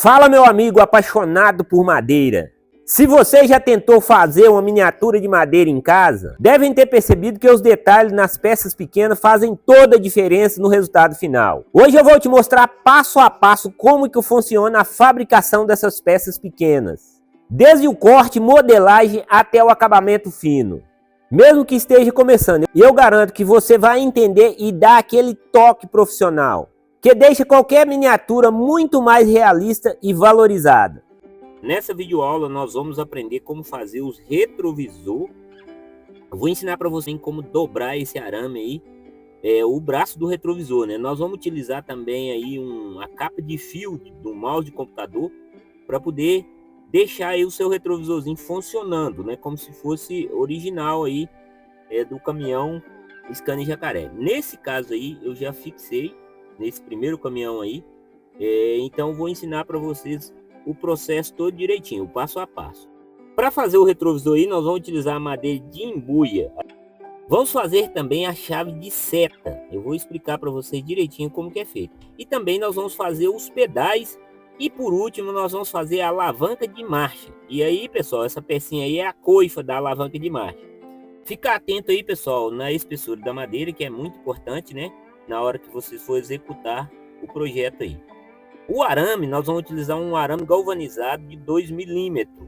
Fala, meu amigo apaixonado por madeira. Se você já tentou fazer uma miniatura de madeira em casa, devem ter percebido que os detalhes nas peças pequenas fazem toda a diferença no resultado final. Hoje eu vou te mostrar passo a passo como que funciona a fabricação dessas peças pequenas, desde o corte, modelagem até o acabamento fino. Mesmo que esteja começando, eu garanto que você vai entender e dar aquele toque profissional que deixa qualquer miniatura muito mais realista e valorizada. Nessa videoaula nós vamos aprender como fazer os retrovisor. Eu vou ensinar para você como dobrar esse arame aí, o braço do retrovisor, né? Nós vamos utilizar também aí a capa de fio do mouse de computador para poder deixar aí o seu retrovisorzinho funcionando, né? Como se fosse original aí do caminhão Scania Jacaré. Nesse caso aí eu já fixei nesse primeiro caminhão aí, então vou ensinar para vocês o processo todo direitinho, o passo a passo. Para fazer o retrovisor aí, nós vamos utilizar a madeira de embuia. Vamos fazer também a chave de seta. Eu vou explicar para vocês direitinho como que é feito. E também nós vamos fazer os pedais. E por último, nós vamos fazer a alavanca de marcha. E aí, pessoal, essa pecinha aí é a coifa da alavanca de marcha. Fica atento aí, pessoal, na espessura da madeira, que é muito importante, né? Na hora que vocês for executar o projeto aí. O arame, nós vamos utilizar um arame galvanizado de 2 milímetros.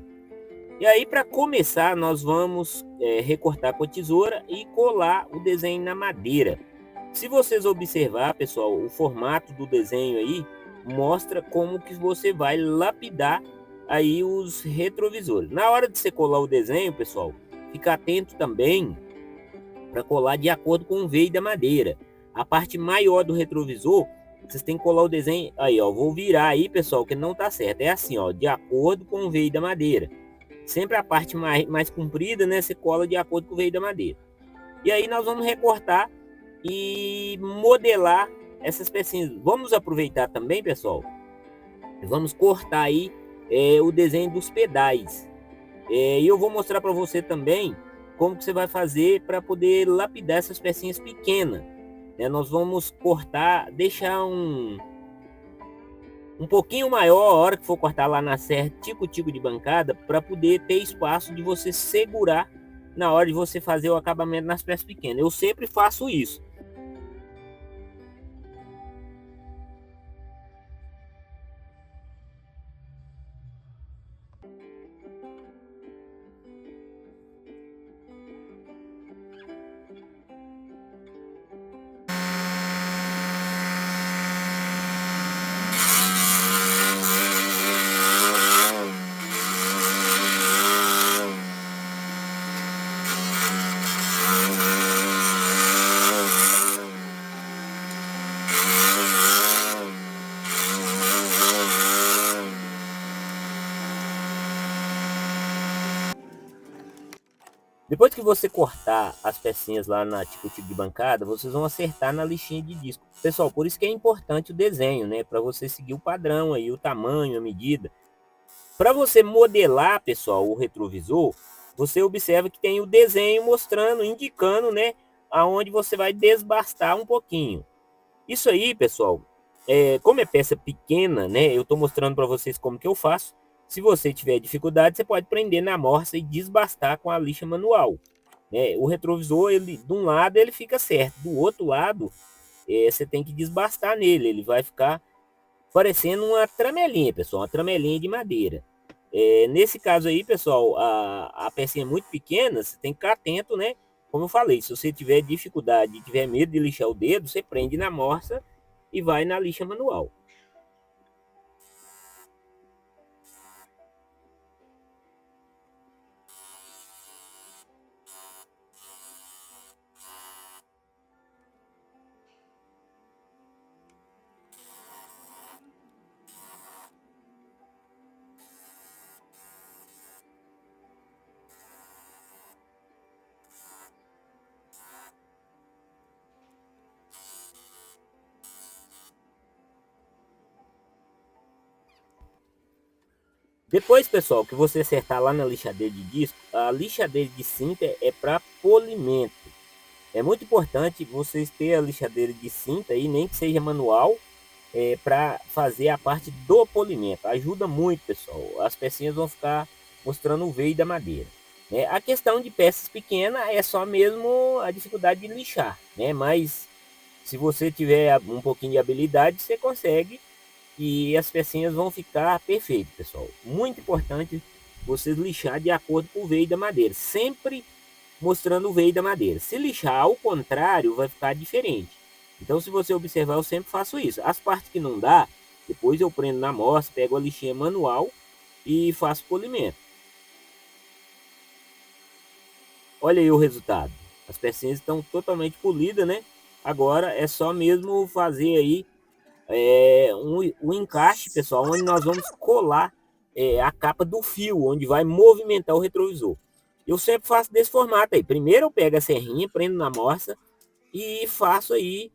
E aí, para começar, nós vamos recortar com a tesoura e colar o desenho na madeira. Se vocês observar, pessoal, o formato do desenho aí mostra como que você vai lapidar aí os retrovisores. Na hora de você colar o desenho, pessoal, fica atento também para colar de acordo com o veio da madeira. A parte maior do retrovisor, vocês têm que colar o desenho aí, ó. Vou virar aí, pessoal, que não tá certo. É assim, ó, de acordo com o veio da madeira. Sempre a parte mais comprida, né, você cola de acordo com o veio da madeira. E aí nós vamos recortar e modelar essas pecinhas. Vamos aproveitar também, pessoal. Vamos cortar aí o desenho dos pedais. E eu vou mostrar para você também como que você vai fazer para poder lapidar essas pecinhas pequenas. Nós vamos cortar, deixar um pouquinho maior a hora que for cortar lá na serra, tico-tico de bancada, para poder ter espaço de você segurar na hora de você fazer o acabamento nas peças pequenas. Eu sempre faço isso. Depois que você cortar as pecinhas lá na tipo de bancada, vocês vão acertar na lixinha de disco. Pessoal, por isso que é importante o desenho, né? Para você seguir o padrão aí, o tamanho, a medida. Para você modelar, pessoal, o retrovisor, você observa que tem o desenho mostrando, indicando, né? Aonde você vai desbastar um pouquinho. Isso aí, pessoal, como é peça pequena, né? Eu estou mostrando para vocês como que eu faço. Se você tiver dificuldade, você pode prender na morsa e desbastar com a lixa manual. O retrovisor, ele, de um lado, ele fica certo. Do outro lado, você tem que desbastar nele. Ele vai ficar parecendo uma tramelinha, pessoal. Uma tramelinha de madeira. Nesse caso aí, pessoal, a pecinha é muito pequena, você tem que ficar atento, né? Como eu falei, se você tiver dificuldade, tiver medo de lixar o dedo, você prende na morsa e vai na lixa manual. Depois, pessoal, que você acertar lá na lixadeira de disco, a lixadeira de cinta é para polimento. É muito importante vocês terem a lixadeira de cinta aí, nem que seja manual, para fazer a parte do polimento. Ajuda muito, pessoal. As pecinhas vão ficar mostrando o veio da madeira. Né? A questão de peças pequenas é só mesmo a dificuldade de lixar, né? Mas se você tiver um pouquinho de habilidade, você consegue e as pecinhas vão ficar perfeitas, pessoal. Muito importante vocês lixar de acordo com o veio da madeira, sempre mostrando o veio da madeira. Se lixar ao contrário, vai ficar diferente. Então, se você observar, eu sempre faço isso. As partes que não dá, depois eu prendo na morsa, pego a lixinha manual e faço polimento. Olha aí o resultado. As pecinhas estão totalmente polidas, né? Agora é só mesmo fazer aí um encaixe, pessoal, onde nós vamos colar a capa do fio, onde vai movimentar o retrovisor. Eu sempre faço desse formato aí. Primeiro eu pego a serrinha, prendo na morsa e faço aí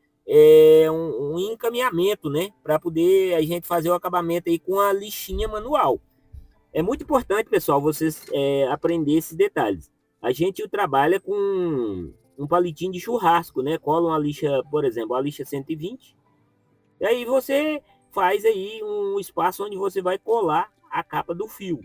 um encaminhamento, né? Para poder a gente fazer o acabamento aí com a lixinha manual. É muito importante, pessoal, vocês aprender esses detalhes. A gente trabalha com um palitinho de churrasco, né? Cola uma lixa, por exemplo, a lixa 120. E aí você faz aí um espaço onde você vai colar a capa do fio.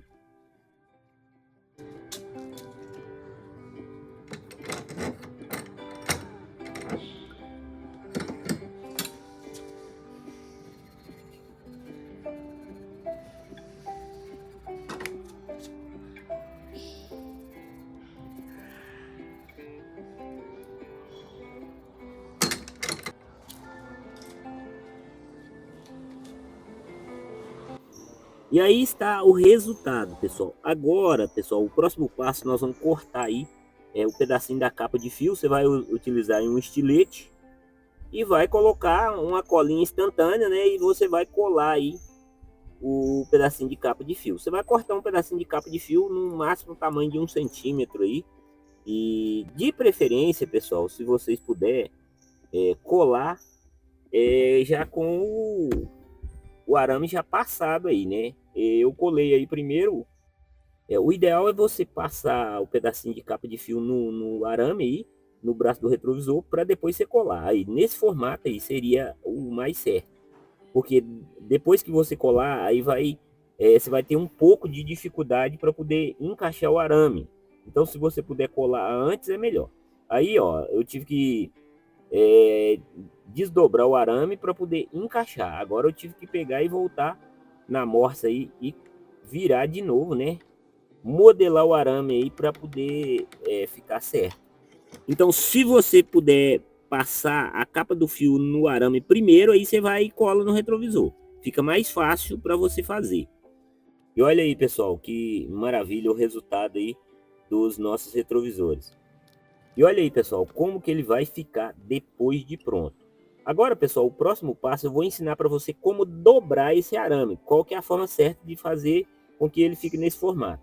E aí está o resultado, pessoal. Agora, pessoal, o próximo passo nós vamos cortar aí o pedacinho da capa de fio. Você vai utilizar um estilete e vai colocar uma colinha instantânea, né? E você vai colar aí o pedacinho de capa de fio. Você vai cortar um pedacinho de capa de fio no máximo tamanho de 1 centímetro aí. E de preferência, pessoal, se vocês puderem colar já com o arame já passado aí, né? Eu colei aí primeiro. O ideal é você passar o pedacinho de capa de fio no arame aí, no braço do retrovisor, para depois você colar. Aí nesse formato aí seria o mais certo, porque depois que você colar, aí você vai ter um pouco de dificuldade para poder encaixar o arame. Então, se você puder colar antes, é melhor. Aí, ó, eu tive que desdobrar o arame para poder encaixar. Agora eu tive que pegar e voltar na morsa aí e virar de novo, né? Modelar o arame aí para poder ficar certo. Então, se você puder passar a capa do fio no arame primeiro, aí você vai e cola no retrovisor. Fica mais fácil para você fazer. E olha aí, pessoal, que maravilha o resultado aí dos nossos retrovisores. E olha aí, pessoal, como que ele vai ficar depois de pronto. Agora, pessoal, o próximo passo eu vou ensinar para você como dobrar esse arame. Qual que é a forma certa de fazer com que ele fique nesse formato.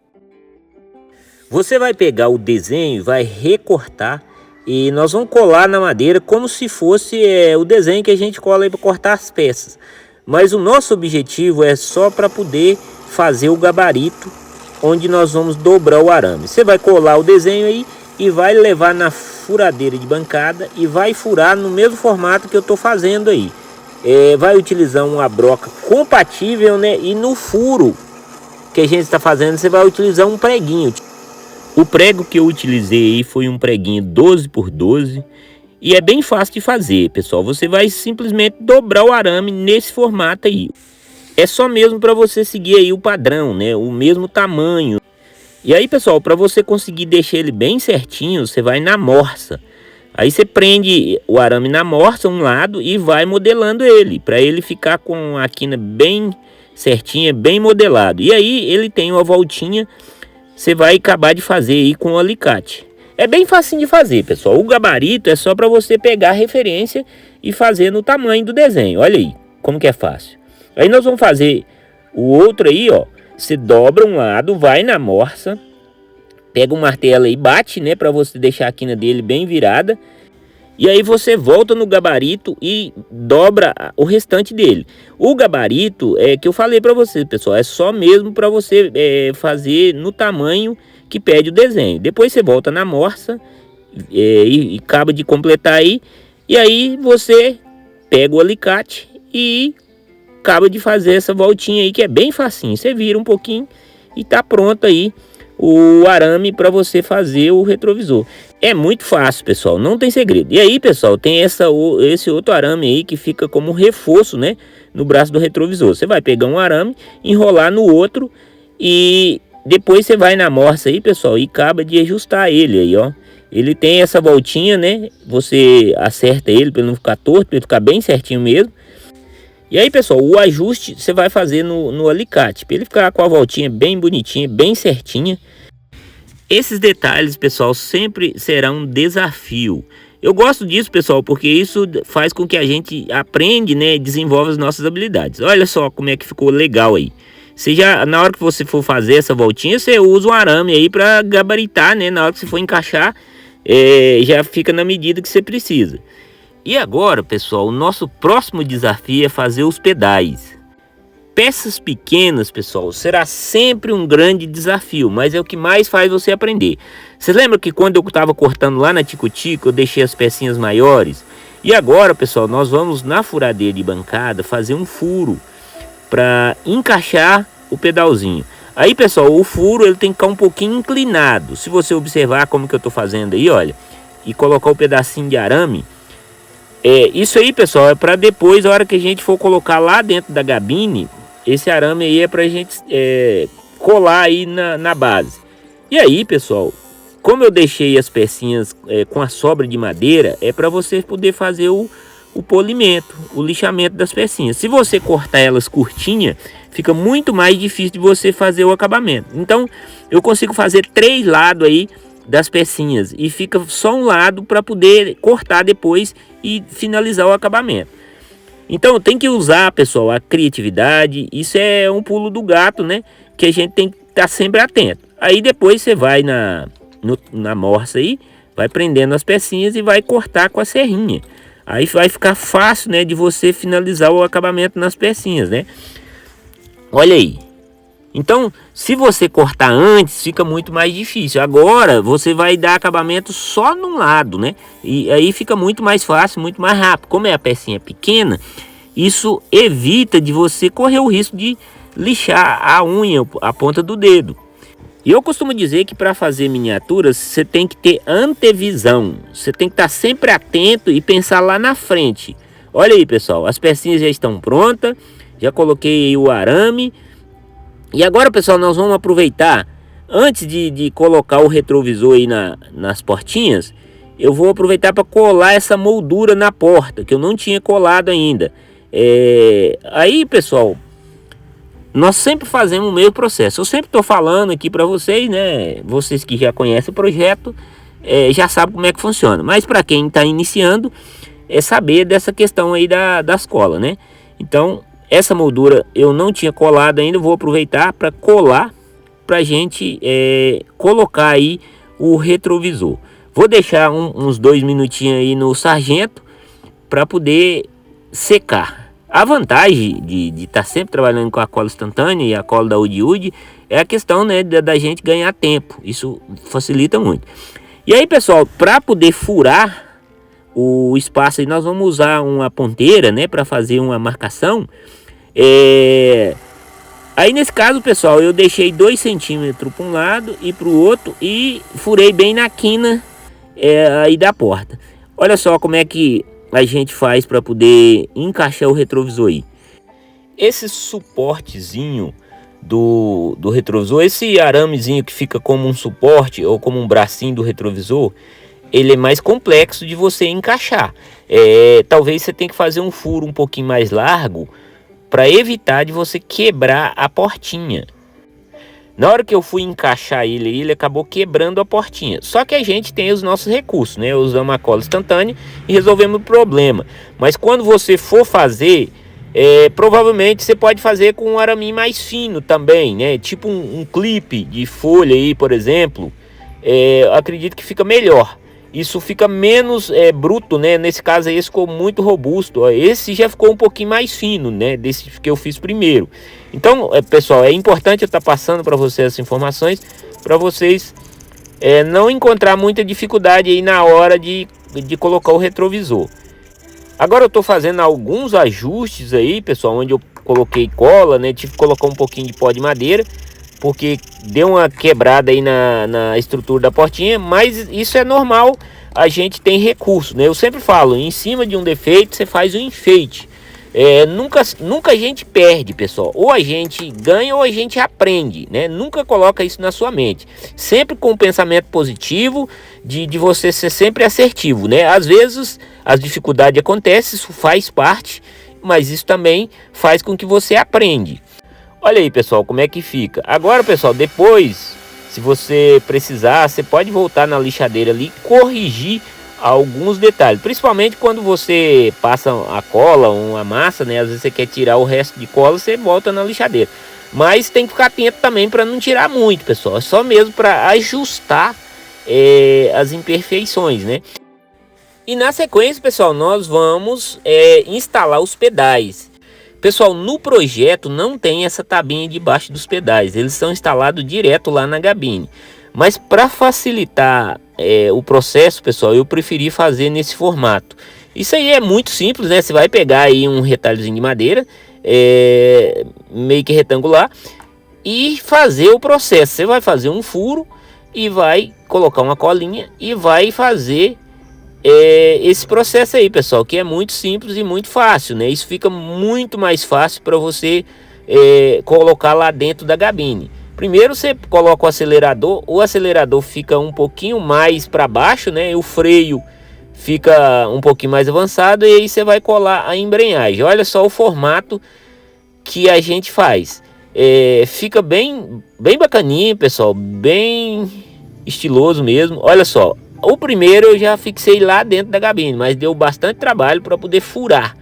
Você vai pegar o desenho, vai recortar e nós vamos colar na madeira como se fosse o desenho que a gente cola aí para cortar as peças. Mas o nosso objetivo é só para poder fazer o gabarito onde nós vamos dobrar o arame. Você vai colar o desenho aí e vai levar na furadeira de bancada e vai furar no mesmo formato que eu estou fazendo aí. Vai utilizar uma broca compatível, né? E no furo que a gente está fazendo, você vai utilizar um preguinho. O prego que eu utilizei aí foi um preguinho 12 por 12 e é bem fácil de fazer, pessoal. Você vai simplesmente dobrar o arame nesse formato aí. É só mesmo para você seguir aí o padrão, né? O mesmo tamanho. E aí, pessoal, para você conseguir deixar ele bem certinho, você vai na morsa. Aí você prende o arame na morsa, um lado, e vai modelando ele, para ele ficar com a quina bem certinha, bem modelado. E aí ele tem uma voltinha, você vai acabar de fazer aí com o alicate. É bem facinho de fazer, pessoal. O gabarito é só para você pegar a referência e fazer no tamanho do desenho. Olha aí, como que é fácil. Aí nós vamos fazer o outro aí, ó. Você dobra um lado, vai na morsa, pega um martelo aí, bate, né, para você deixar a quina dele bem virada. E aí você volta no gabarito e dobra o restante dele. O gabarito que eu falei para você, pessoal, é só mesmo para você fazer no tamanho que pede o desenho. Depois você volta na morsa e acaba de completar aí. E aí você pega o alicate e acaba de fazer essa voltinha aí, que é bem facinho. Você vira um pouquinho e tá pronto aí o arame para você fazer o retrovisor. É muito fácil, pessoal, não tem segredo. E aí, pessoal, tem esse outro arame aí que fica como reforço, né, no braço do retrovisor. Você vai pegar um arame, enrolar no outro e depois você vai na morsa aí, pessoal, e acaba de ajustar ele aí, ó. Ele tem essa voltinha, né, você acerta ele para ele não ficar torto, para ele ficar bem certinho mesmo. E aí, pessoal, o ajuste você vai fazer no alicate, para ele ficar com a voltinha bem bonitinha, bem certinha. Esses detalhes, pessoal, sempre será um desafio. Eu gosto disso, pessoal, porque isso faz com que a gente aprende, né, desenvolve as nossas habilidades. Olha só como é que ficou legal aí. Você já, na hora que você for fazer essa voltinha, você usa um arame aí para gabaritar, né? Na hora que você for encaixar, já fica na medida que você precisa. E agora, pessoal, o nosso próximo desafio é fazer os pedais. Peças pequenas, pessoal, será sempre um grande desafio, mas é o que mais faz você aprender. Você lembra que quando eu estava cortando lá na Tico-Tico, eu deixei as pecinhas maiores? E agora, pessoal, nós vamos na furadeira de bancada fazer um furo para encaixar o pedalzinho. Aí, pessoal, o furo ele tem que ficar um pouquinho inclinado. Se você observar como que eu estou fazendo aí, olha, e colocar o pedacinho de arame, isso aí, pessoal, é para depois, a hora que a gente for colocar lá dentro da gabine, esse arame aí é para a gente colar aí na base. E aí, pessoal, como eu deixei as pecinhas com a sobra de madeira, é para você poder fazer o polimento, o lixamento das pecinhas. Se você cortar elas curtinha, fica muito mais difícil de você fazer o acabamento. Então, eu consigo fazer 3 lados aí das pecinhas e fica só um lado para poder cortar depois e finalizar o acabamento. Então tem que usar, pessoal, a criatividade. Isso é um pulo do gato, né, que a gente tem que estar sempre atento. Aí depois você vai na morsa aí, vai prendendo as pecinhas e vai cortar com a serrinha. Aí vai ficar fácil, né, de você finalizar o acabamento nas pecinhas, né. Olha aí. Então, se você cortar antes, fica muito mais difícil. Agora, você vai dar acabamento só num lado, né? E aí fica muito mais fácil, muito mais rápido. Como é a pecinha pequena, isso evita de você correr o risco de lixar a unha, a ponta do dedo. E eu costumo dizer que para fazer miniaturas, você tem que ter antevisão. Você tem que estar sempre atento e pensar lá na frente. Olha aí, pessoal, as pecinhas já estão prontas. Já coloquei aí o arame. E agora, pessoal, nós vamos aproveitar, antes de colocar o retrovisor aí nas portinhas, eu vou aproveitar para colar essa moldura na porta, que eu não tinha colado ainda. Aí, pessoal, nós sempre fazemos o mesmo processo. Eu sempre estou falando aqui para vocês, né? Vocês que já conhecem o projeto, já sabem como é que funciona. Mas para quem está iniciando, é saber dessa questão aí das colas, né? Então, essa moldura eu não tinha colado ainda, vou aproveitar para colar, para a gente colocar aí o retrovisor. Vou deixar uns 2 minutinhos aí no sargento para poder secar. A vantagem de estar sempre trabalhando com a cola instantânea e a cola da UD é a questão, né, da gente ganhar tempo. Isso facilita muito. E aí, pessoal, para poder furar o espaço aí, nós vamos usar uma ponteira, né, para fazer uma marcação. Aí nesse caso, pessoal, eu deixei 2 centímetros para um lado e para o outro e furei bem na quina aí da porta. Olha só como é que a gente faz para poder encaixar o retrovisor aí. Esse suportezinho do retrovisor, esse aramezinho que fica como um suporte ou como um bracinho do retrovisor, ele é mais complexo de você encaixar. Talvez você tenha que fazer um furo um pouquinho mais largo para evitar de você quebrar a portinha. Na hora que eu fui encaixar ele acabou quebrando a portinha. Só que a gente tem os nossos recursos, né? Usamos a cola instantânea e resolvemos o problema. Mas quando você for fazer, provavelmente você pode fazer com um araminho mais fino também, né? Tipo um clipe de folha aí, por exemplo. Acredito que fica melhor. Isso fica menos bruto, né? Nesse caso aí, esse ficou muito robusto. Ó. Esse já ficou um pouquinho mais fino, né? Desse que eu fiz primeiro. Então, pessoal, é importante eu estar passando para vocês essas informações, para vocês não encontrar muita dificuldade aí na hora de colocar o retrovisor. Agora eu estou fazendo alguns ajustes aí, pessoal, onde eu coloquei cola, né? Tive que colocar um pouquinho de pó de madeira, porque deu uma quebrada aí na estrutura da portinha, mas isso é normal, a gente tem recurso, né? Eu sempre falo, em cima de um defeito você faz um enfeite. Nunca a gente perde, pessoal. Ou a gente ganha ou a gente aprende, né? Nunca coloca isso na sua mente. Sempre com um pensamento positivo, de você ser sempre assertivo, né? Às vezes as dificuldades acontecem, isso faz parte, mas isso também faz com que você aprende. Olha aí, pessoal, como é que fica. Agora, pessoal, depois, se você precisar, você pode voltar na lixadeira ali e corrigir alguns detalhes, principalmente quando você passa a cola ou a massa, né? Às vezes você quer tirar o resto de cola, você volta na lixadeira. Mas tem que ficar atento também para não tirar muito, pessoal. É só mesmo para ajustar as imperfeições, né? E na sequência, pessoal, nós vamos instalar os pedais. Pessoal, no projeto não tem essa tabinha debaixo dos pedais, eles são instalados direto lá na gabine. Mas para facilitar o processo, pessoal, eu preferi fazer nesse formato. Isso aí é muito simples, né? Você vai pegar aí um retalhozinho de madeira, meio que retangular, e fazer o processo. Você vai fazer um furo e vai colocar uma colinha e vai fazer esse processo aí, pessoal, que é muito simples e muito fácil, né? Isso fica muito mais fácil para você colocar lá dentro da gabine. Primeiro você coloca o acelerador fica um pouquinho mais para baixo, né? E o freio fica um pouquinho mais avançado, e aí você vai colar a embreagem. Olha só o formato que a gente faz. Fica bem bacaninho, pessoal, bem estiloso mesmo. Olha só, o primeiro eu já fixei lá dentro da gabine, mas deu bastante trabalho para poder furar,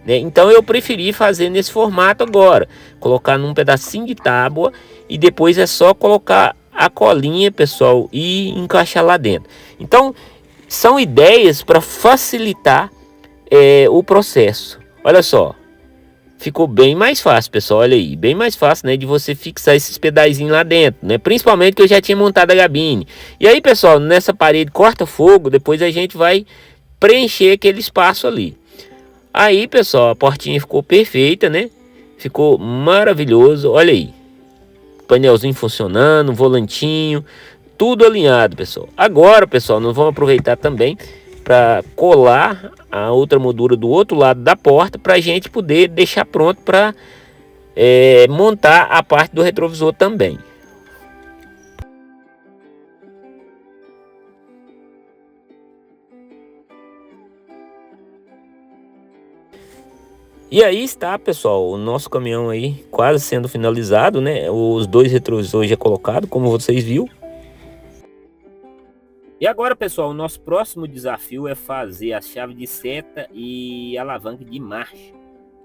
né? Então eu preferi fazer nesse formato agora, colocar num pedacinho de tábua e depois é só colocar a colinha, pessoal, e encaixar lá dentro. Então são ideias para facilitar o processo. Olha só, ficou bem mais fácil, pessoal. Olha aí, bem mais fácil, né, de você fixar esses pedaizinhos lá dentro, né? Principalmente que eu já tinha montado a gabine. E aí, pessoal, nessa parede corta-fogo, depois a gente vai preencher aquele espaço ali. Aí, pessoal, a portinha ficou perfeita, né? Ficou maravilhoso. Olha aí, painelzinho funcionando, volantinho, tudo alinhado, pessoal. Agora, pessoal, nós vamos aproveitar também para colar a outra moldura do outro lado da porta, para a gente poder deixar pronto para montar a parte do retrovisor também. E aí está, pessoal, o nosso caminhão aí quase sendo finalizado, né? Os dois retrovisores já colocados, como vocês viram. E agora, pessoal, o nosso próximo desafio é fazer a chave de seta e alavanca de marcha.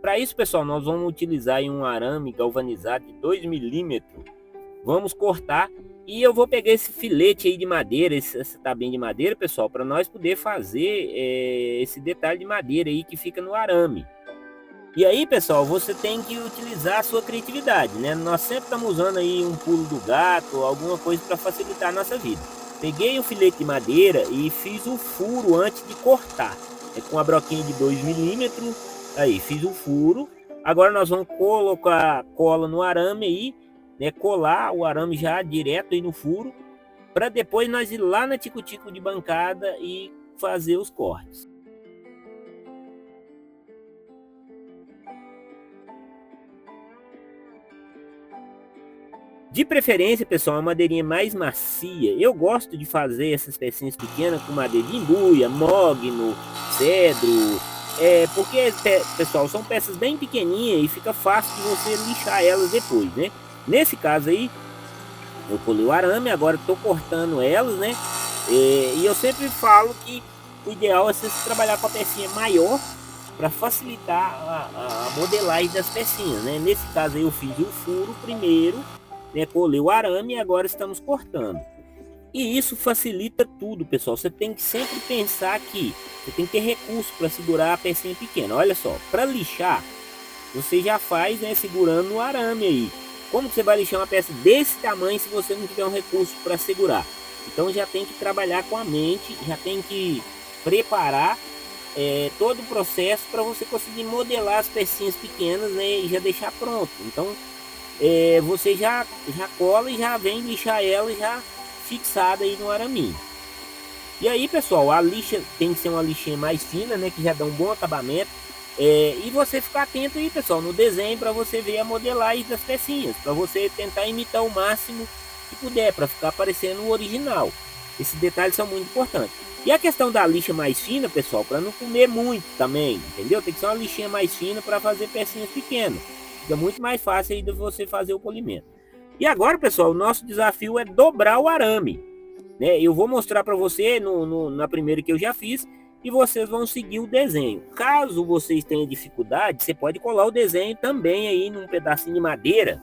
Para isso, pessoal, nós vamos utilizar um arame galvanizado de 2 milímetros. Vamos cortar e eu vou pegar esse filete aí de madeira, essa tabinha de madeira, pessoal, para nós poder fazer esse detalhe de madeira aí que fica no arame. E aí, pessoal, você tem que utilizar a sua criatividade, né? Nós sempre estamos usando aí um pulo do gato, alguma coisa para facilitar a nossa vida. Peguei um filete de madeira e fiz o furo antes de cortar. Com a broquinha de 2 milímetros, aí fiz o furo. Agora nós vamos colocar cola no arame aí, né? Colar o arame já direto aí no furo, para depois nós ir lá na tico-tico de bancada e fazer os cortes. De preferência, pessoal, uma madeirinha mais macia. Eu gosto de fazer essas pecinhas pequenas com madeira de embuia, mogno, cedro. Porque, pessoal, são peças bem pequenininhas e fica fácil de você lixar elas depois, né? Nesse caso aí, eu colei o arame, agora estou cortando elas, né? E eu sempre falo que o ideal é você trabalhar com a pecinha maior para facilitar a modelagem das pecinhas, né? Nesse caso aí eu fiz o furo primeiro, né, colei o arame e agora estamos cortando. E isso facilita tudo, pessoal. Você tem que sempre pensar que você tem que ter recurso para segurar a pecinha pequena. Olha só, para lixar, você já faz, né, segurando no arame aí. Como você vai lixar uma peça desse tamanho se você não tiver um recurso para segurar? Então já tem que trabalhar com a mente, já tem que preparar todo o processo para você conseguir modelar as pecinhas pequenas, né, e já deixar pronto. Então você já cola e já vem lixar ela já fixada aí no araminho. E aí, pessoal, a lixa tem que ser uma lixinha mais fina, né, que já dá um bom acabamento. E você ficar atento aí, pessoal, no desenho para você ver a modelagem das pecinhas, para você tentar imitar o máximo que puder, para ficar parecendo o original. Esses detalhes são muito importantes. E a questão da lixa mais fina, pessoal, para não comer muito também, entendeu? Tem que ser uma lixinha mais fina para fazer pecinhas pequenas. Fica muito mais fácil aí de você fazer o polimento. E agora, pessoal, o nosso desafio é dobrar o arame, né? Eu vou mostrar para você na primeira que eu já fiz e vocês vão seguir o desenho. Caso vocês tenham dificuldade, você pode colar o desenho também aí num pedacinho de madeira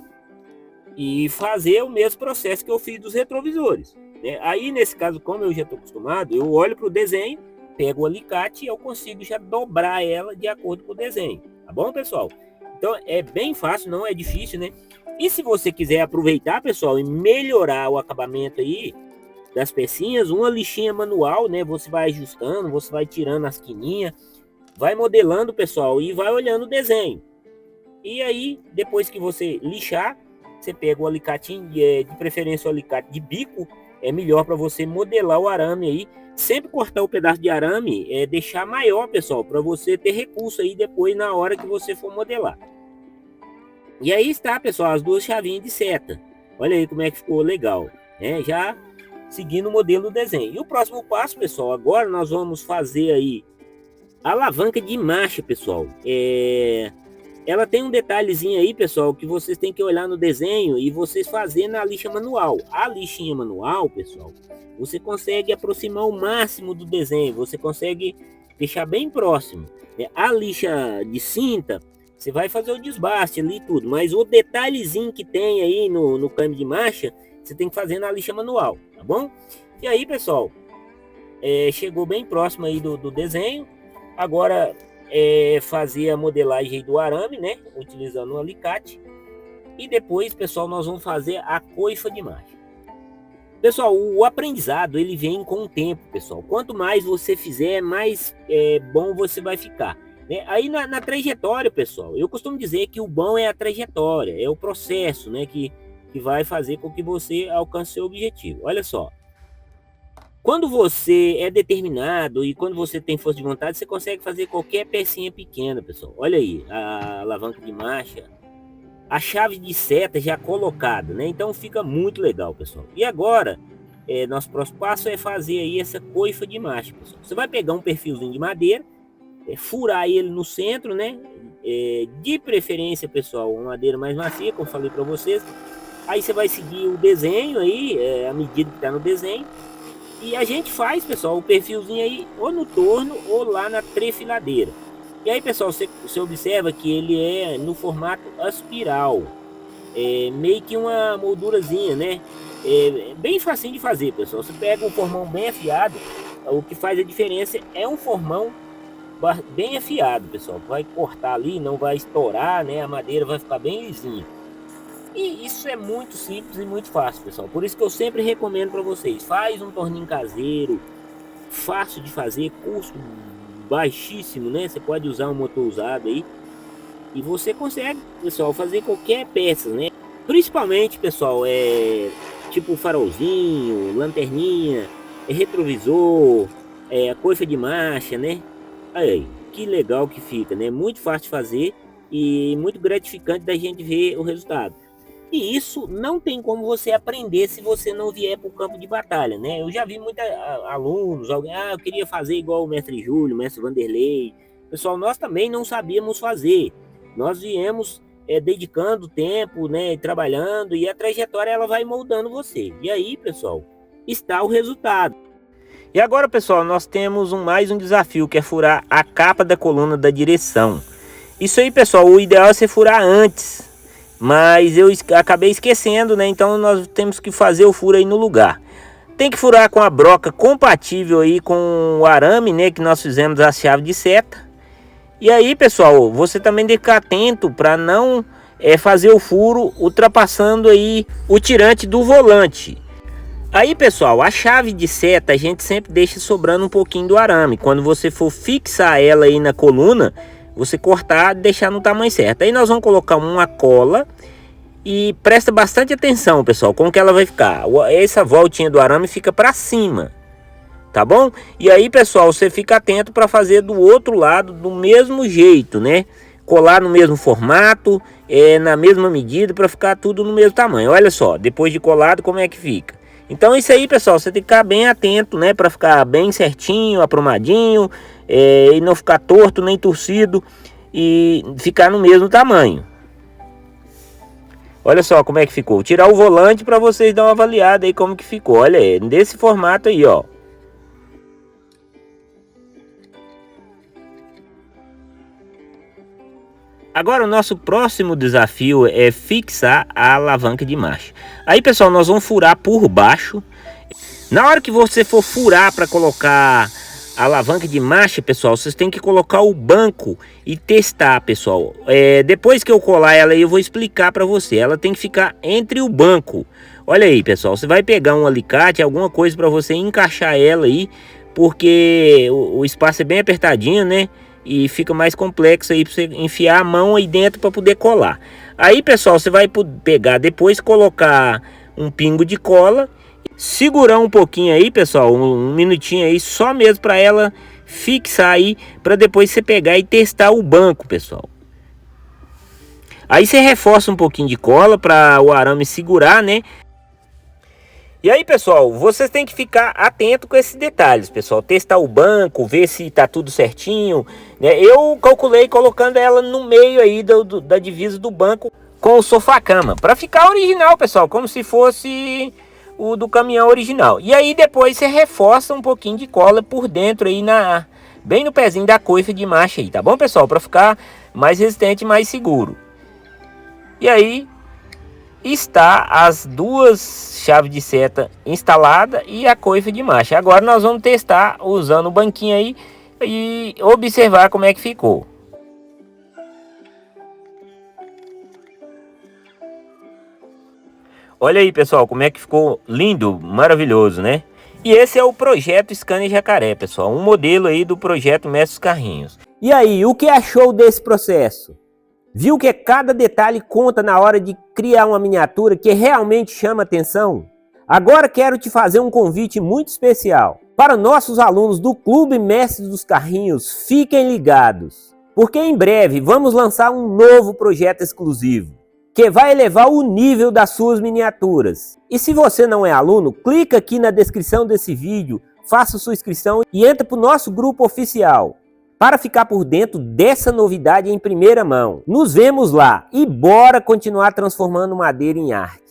e fazer o mesmo processo que eu fiz dos retrovisores, né? Aí nesse caso, como eu já estou acostumado, eu olho para o desenho, pego o alicate e eu consigo já dobrar ela de acordo com o desenho, tá bom, pessoal? Então é bem fácil, não é difícil, né? E se você quiser aproveitar, pessoal, e melhorar o acabamento aí das pecinhas, uma lixinha manual, né? Você vai ajustando, você vai tirando as quininhas, vai modelando, pessoal, e vai olhando o desenho. E aí, depois que você lixar, você pega o alicatinho, de preferência o alicate de bico, é melhor para você modelar o arame aí. Sempre cortar o pedaço de arame, deixar maior, pessoal, para você ter recurso aí depois na hora que você for modelar. E aí está, pessoal, as duas chavinhas de seta. Olha aí como é que ficou legal, né? Já seguindo o modelo do desenho. E o próximo passo, pessoal, agora nós vamos fazer aí a alavanca de marcha, pessoal. Ela tem um detalhezinho aí, pessoal, que vocês têm que olhar no desenho e vocês fazerem na lixa manual. A lixinha manual, pessoal, você consegue aproximar o máximo do desenho, você consegue deixar bem próximo. A lixa de cinta, você vai fazer o desbaste ali e tudo, mas o detalhezinho que tem aí no câmbio de marcha, você tem que fazer na lixa manual, tá bom? E aí, pessoal, chegou bem próximo aí do desenho. Agora fazer a modelagem do arame, né? Utilizando o alicate. E depois, pessoal, nós vamos fazer a coifa de marcha. Pessoal, o aprendizado, ele vem com o tempo, pessoal. Quanto mais você fizer, mais bom você vai ficar, né? Aí na trajetória, pessoal, eu costumo dizer que o bom é a trajetória, é o processo, né? Que vai fazer com que você alcance seu objetivo. Olha só. Quando você é determinado e quando você tem força de vontade, você consegue fazer qualquer pecinha pequena, pessoal. Olha aí, a alavanca de marcha, a chave de seta já colocada, né? Então fica muito legal, pessoal. E agora, nosso próximo passo é fazer aí essa coifa de marcha, pessoal. Você vai pegar um perfilzinho de madeira, furar ele no centro, né? De preferência, pessoal, uma madeira mais macia, como eu falei para vocês. Aí você vai seguir o desenho aí, a medida que está no desenho. E a gente faz, pessoal, o perfilzinho aí ou no torno ou lá na trefiladeira. E aí, pessoal, você observa que ele é no formato espiral. Meio que uma moldurazinha, né? Bem facinho de fazer, pessoal. Você pega um formão bem afiado, o que faz a diferença é um formão bem afiado, pessoal. Vai cortar ali, não vai estourar, né? A madeira vai ficar bem lisinha. E isso é muito simples e muito fácil, pessoal. Por isso que eu sempre recomendo para vocês. Faz um torninho caseiro, fácil de fazer, custo baixíssimo, né? Você pode usar um motor usado aí. E você consegue, pessoal, fazer qualquer peça, né? Principalmente, pessoal, tipo farolzinho, lanterninha, retrovisor, a coifa de marcha, né? Aí, que legal que fica, né? Muito fácil de fazer e muito gratificante da gente ver o resultado. E isso não tem como você aprender se você não vier para o campo de batalha, né? Eu já vi muitos alunos, alguém, eu queria fazer igual o mestre Júlio, o mestre Vanderlei. Pessoal, nós também não sabíamos fazer. Nós viemos dedicando tempo, né, trabalhando, e a trajetória ela vai moldando você. E aí, pessoal, está o resultado. E agora, pessoal, nós temos mais um desafio, que é furar a capa da coluna da direção. Isso aí, pessoal, o ideal é você furar antes. Mas eu acabei esquecendo, né? Então nós temos que fazer o furo aí no lugar. Tem que furar com a broca compatível aí com o arame, né? Que nós fizemos a chave de seta. E aí, pessoal, você também tem que ficar atento para não fazer o furo ultrapassando aí o tirante do volante. Aí, pessoal, a chave de seta a gente sempre deixa sobrando um pouquinho do arame. Quando você for fixar ela aí na coluna, você cortar e deixar no tamanho certo. Aí nós vamos colocar uma cola e presta bastante atenção, pessoal, como que ela vai ficar. Essa voltinha do arame fica para cima, tá bom? E aí, pessoal, você fica atento para fazer do outro lado do mesmo jeito, né? Colar no mesmo formato, na mesma medida, para ficar tudo no mesmo tamanho. Olha só, depois de colado, como é que fica. Então isso aí, pessoal, você tem que ficar bem atento, né, para ficar bem certinho, aprumadinho, e não ficar torto nem torcido e ficar no mesmo tamanho. Olha só como é que ficou. Vou tirar o volante para vocês dar uma avaliada aí como que ficou. Olha aí, desse formato aí, ó. Agora o nosso próximo desafio é fixar a alavanca de marcha. Aí, pessoal, nós vamos furar por baixo. Na hora que você for furar para colocar a alavanca de marcha, pessoal, vocês têm que colocar o banco e testar, pessoal. Depois que eu colar ela aí, eu vou explicar para você. Ela tem que ficar entre o banco. Olha aí, pessoal, você vai pegar um alicate, alguma coisa para você encaixar ela aí, porque o espaço é bem apertadinho, né? E fica mais complexo aí para você enfiar a mão aí dentro para poder colar. Aí, pessoal, você vai pegar depois, colocar um pingo de cola, segurar um pouquinho aí, pessoal, um minutinho aí, só mesmo para ela fixar aí, para depois você pegar e testar o banco, pessoal. Aí você reforça um pouquinho de cola para o arame segurar, né? E aí, pessoal, vocês têm que ficar atento com esses detalhes, pessoal. Testar o banco, ver se tá tudo certinho, né? Eu calculei colocando ela no meio aí da divisa do banco com o sofá-cama, para ficar original, pessoal, como se fosse o do caminhão original. E aí depois você reforça um pouquinho de cola por dentro aí, bem no pezinho da coifa de marcha aí, tá bom, pessoal? Para ficar mais resistente, mais seguro. E aí está as duas chaves de seta instaladas e a coifa de marcha. Agora nós vamos testar usando o banquinho aí e observar como é que ficou. Olha aí, pessoal, como é que ficou lindo, maravilhoso, né? E esse é o projeto Scania Jacaré, pessoal, um modelo aí do projeto Mestre dos Carrinhos. E aí, o que achou desse processo? Viu que cada detalhe conta na hora de criar uma miniatura que realmente chama atenção? Agora quero te fazer um convite muito especial. Para nossos alunos do Clube Mestres dos Carrinhos, fiquem ligados, porque em breve vamos lançar um novo projeto exclusivo, que vai elevar o nível das suas miniaturas. E se você não é aluno, clica aqui na descrição desse vídeo, faça sua inscrição e entra para o nosso grupo oficial, para ficar por dentro dessa novidade em primeira mão. Nos vemos lá e bora continuar transformando madeira em arte.